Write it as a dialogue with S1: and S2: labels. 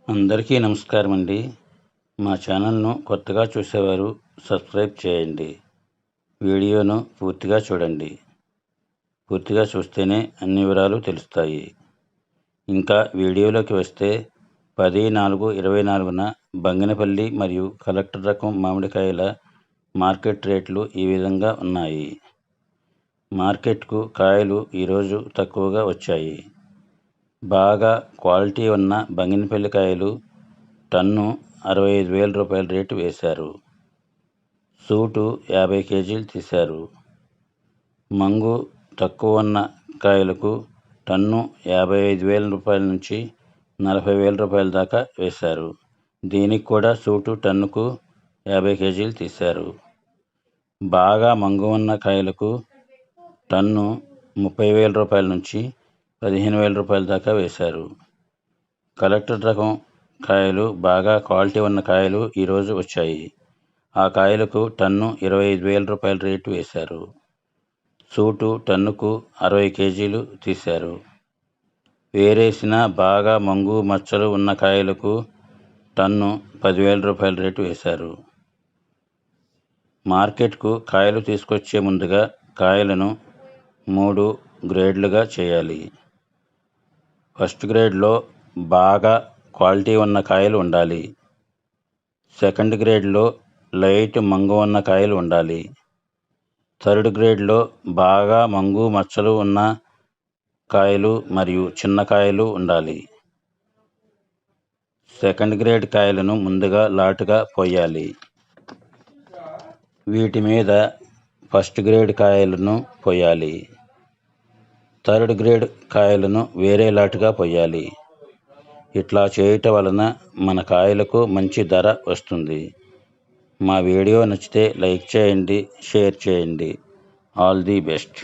S1: అందరికీ నమస్కారం అండి. మా ఛానల్ను కొత్తగా చూసేవారు సబ్స్క్రైబ్ చేయండి. వీడియోను పూర్తిగా చూడండి. పూర్తిగా చూస్తేనే అన్ని వివరాలు తెలుస్తాయి. ఇంకా వీడియోలోకి వస్తే 10/4/24న బంగినపల్లి మరియు కలెక్టర్ రకం మామిడికాయల మార్కెట్ రేట్లు ఈ విధంగా ఉన్నాయి. మార్కెట్కు కాయలు ఈరోజు తక్కువగా వచ్చాయి. బాగా క్వాలిటీ ఉన్న బంగినపల్లి కాయలు టన్ను 65,000 రూపాయల రేటు వేశారు. సూటు 50 కేజీలు తీశారు. మంగు తక్కువ ఉన్న కాయలకు టన్ను 55,000 రూపాయల నుంచి 40,000 రూపాయల దాకా వేశారు. దీనికి కూడా సూటు టన్నుకు 50 కేజీలు తీశారు. బాగా మంగు ఉన్న కాయలకు టన్ను 30,000 రూపాయల నుంచి 15,000 రూపాయల దాకా వేశారు. కలెక్టర్ రకం కాయలు బాగా క్వాలిటీ ఉన్న కాయలు ఈరోజు వచ్చాయి. ఆ కాయలకు టన్ను 25,000 రూపాయల రేటు వేశారు. సూటు టన్నుకు 60 కేజీలు తీశారు. వేరేసిన బాగా మంగు మచ్చలు ఉన్న కాయలకు టన్ను 10,000 రూపాయల రేటు వేశారు. మార్కెట్కు కాయలు తీసుకొచ్చే ముందుగా కాయలను 3 గ్రేడ్లుగా చేయాలి. ఫస్ట్ గ్రేడ్లో బాగా క్వాలిటీ ఉన్న కాయలు ఉండాలి. సెకండ్ గ్రేడ్లో లైట్ మంగు ఉన్న కాయలు ఉండాలి. థర్డ్ గ్రేడ్లో బాగా మంగు మచ్చలు ఉన్న కాయలు మరియు చిన్న కాయలు ఉండాలి. సెకండ్ గ్రేడ్ కాయలను ముందుగా లాటుగా పోయాలి. వీటి మీద ఫస్ట్ గ్రేడ్ కాయలను పోయాలి. థర్డ్ గ్రేడ్ కాయలను వేరే లాటుగా పోయాలి. ఇట్లా చేయటం వలన మన కాయలకు మంచి ధర వస్తుంది. మా వీడియో నచ్చితే లైక్ చేయండి, షేర్ చేయండి. All the best.